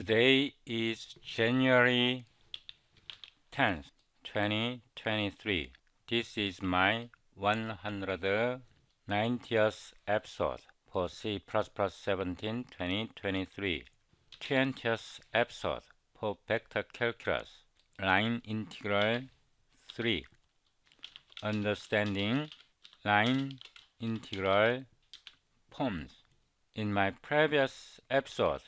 Today is January 10th, 2023. This is my 190th episode for C++ 17 2023. 20th episode for vector calculus, line integral 3. Understanding line integral forms. In my previous episode,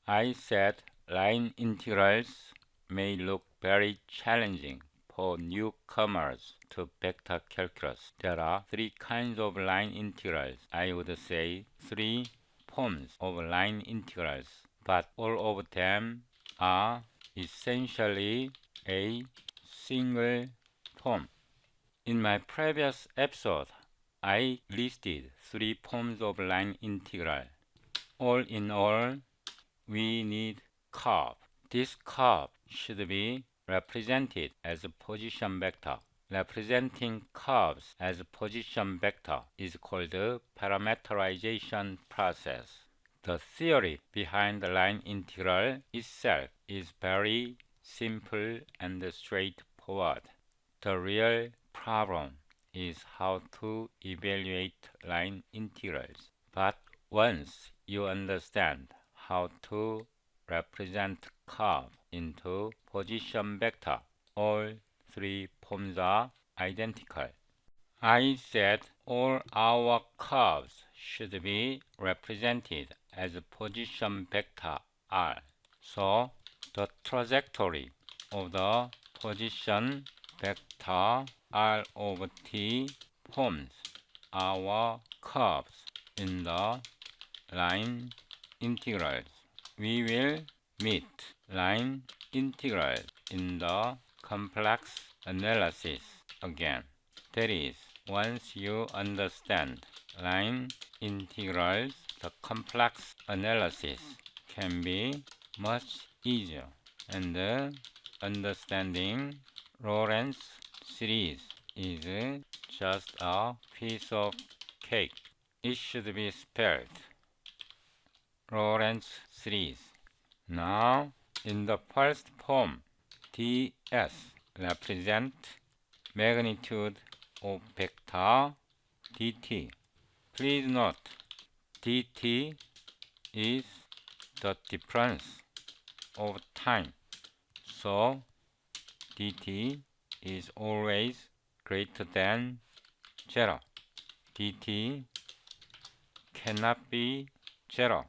I said line integrals may look very challenging for newcomers to vector calculus. There are three kinds of line integrals. I would say three forms of line integrals, but all of them are essentially a single form. In my previous episode, I listed three forms of line integral. All in all, we need curve. This curve should be represented as a position vector. Representing curves as a position vector is called the parameterization process. The theory behind the line integral itself is very simple and straightforward. The real problem is how to evaluate line integrals. But once you understand how to represent curve into position vector, all three forms are identical. I said all our curves should be represented as a position vector r. So the trajectory of the position vector r over t forms our curves in the line integrals. We will meet line integrals in the complex analysis again. That is, once you understand line integrals, the complex analysis can be much easier. And understanding Laurentz series is just a piece of cake. It should be spelled Laurentz series. Now, in the first form, ds represent magnitude of vector dt. Please note, dt is the difference of time. So, dt is always greater than 0. dt cannot be 0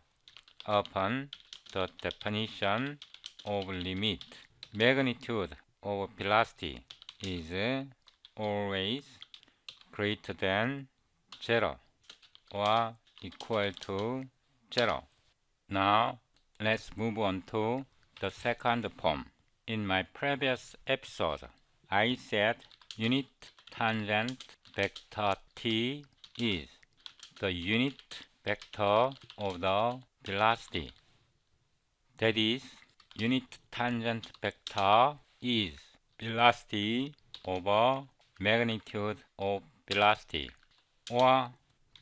upon the definition of limit. Magnitude of velocity is always greater than 0 or equal to 0. Now let's move on to the second form. In my previous episode, I said unit tangent vector t is the unit vector of the velocity. That is, unit tangent vector is velocity over magnitude of velocity, or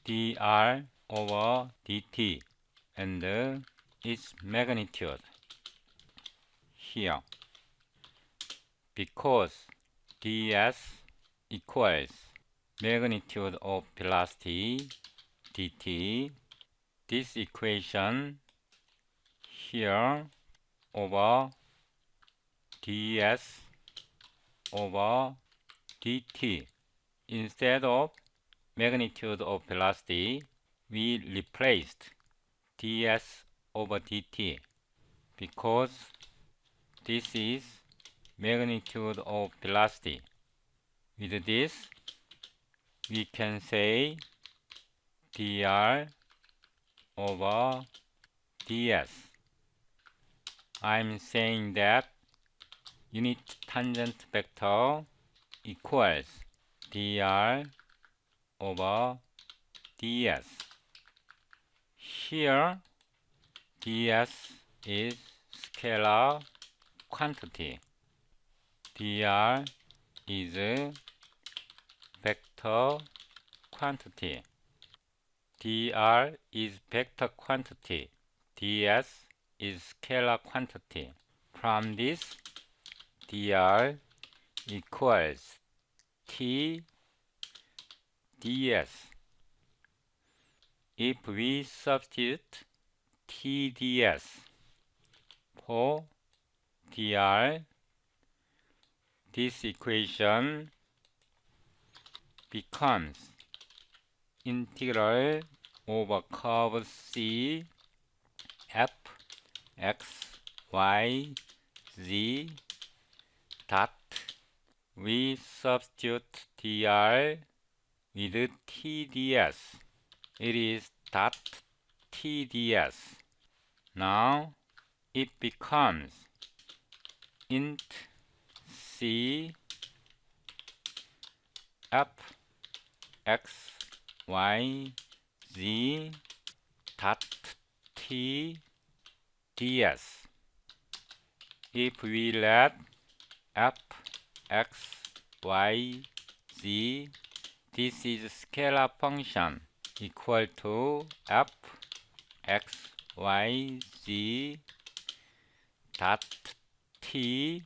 dr over dt, and its magnitude here. Because ds equals magnitude of velocity dt, this equation here over ds over dt. Instead of magnitude of velocity, we replaced ds over dt because this is magnitude of velocity. With this, we can say dr over ds. I'm saying that unit tangent vector equals dr over ds. Here, ds is scalar quantity. dr is vector quantity. dr is vector quantity. ds is scalar quantity. From this, dr equals t ds. If we substitute t ds for dr, this equation becomes integral over curve C f x y z dot. We substitute dr with tds. It is dot tds. Now it becomes int c f x y z dot t ds. If we let f x y z, this is scalar function equal to f x y z dot t,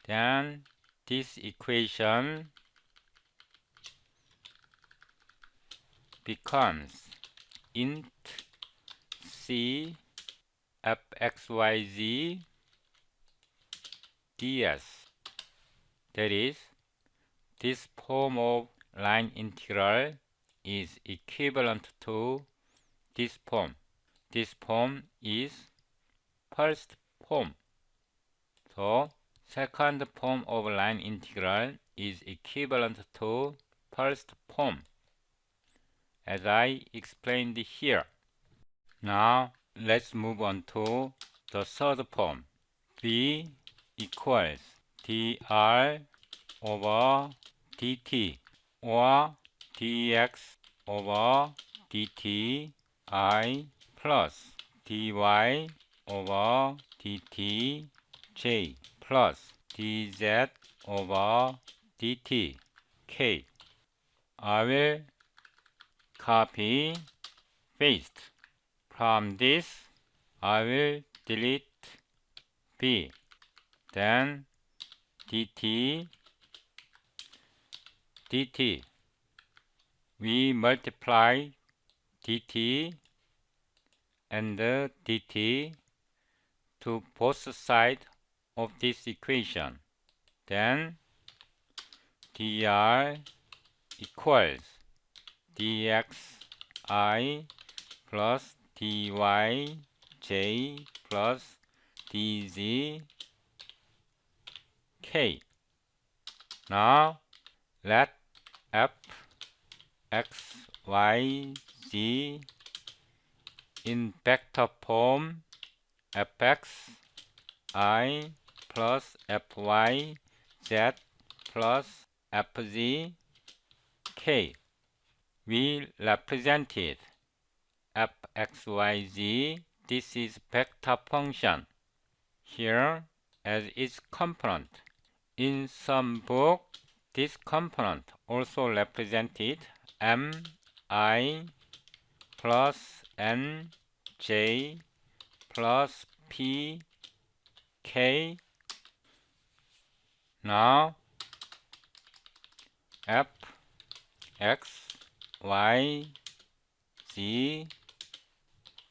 then this equation becomes int c f x y z ds. That is, this form of line integral is equivalent to this form. This form is first form. So second form of line integral is equivalent to first form, as I explained here. Now let's move on to the third form. V equals dr over dt or dx over dt I plus dy over dt j plus dz over dt k. I will copy paste. From this I will delete b, then dt we multiply dt and dt to both sides of this equation. Then dr equals dxi plus dyj plus dzk. Now let f x y z in vector form fx I plus fy z plus fz k. We represented fxyz, this is vector function, here as its component. In some book, this component also represented mi plus nj plus pk. Now f x y z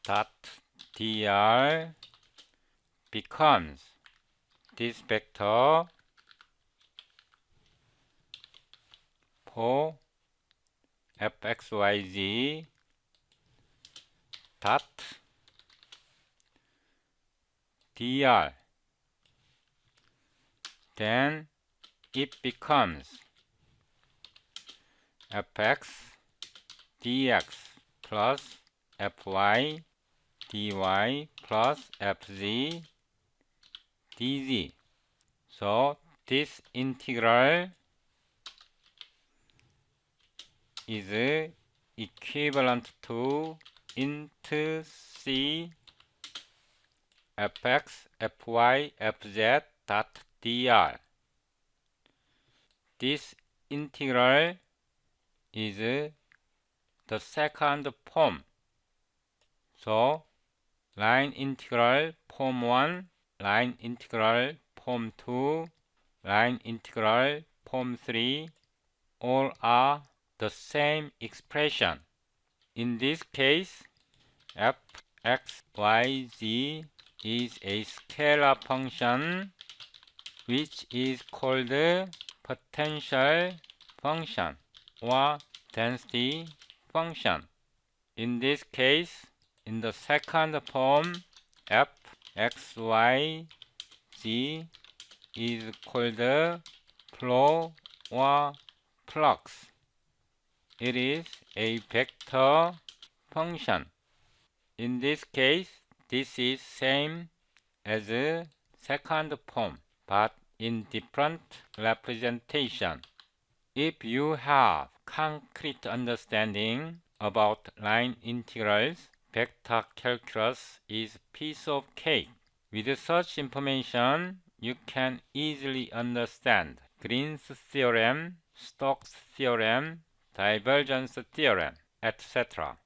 dot dr becomes this vector for fxyz dot dr. Then it becomes fx dx plus fy dy plus fz dz. So this integral is equivalent to int c fx fy fz dot dr. This integral is the second form. So line integral form 1, line integral form 2, line integral form 3 all are the same expression. In this case, f(x,y,z) is a scalar function which is called potential function or density function. In this case, in the second form, f(x,y,z) is called flow or flux. It is a vector function. In this case, this is same as second form, but in different representation. If you have concrete understanding about line integrals, vector calculus is piece of cake. With such information, you can easily understand Green's theorem, Stokes' theorem, divergence theorem, etc.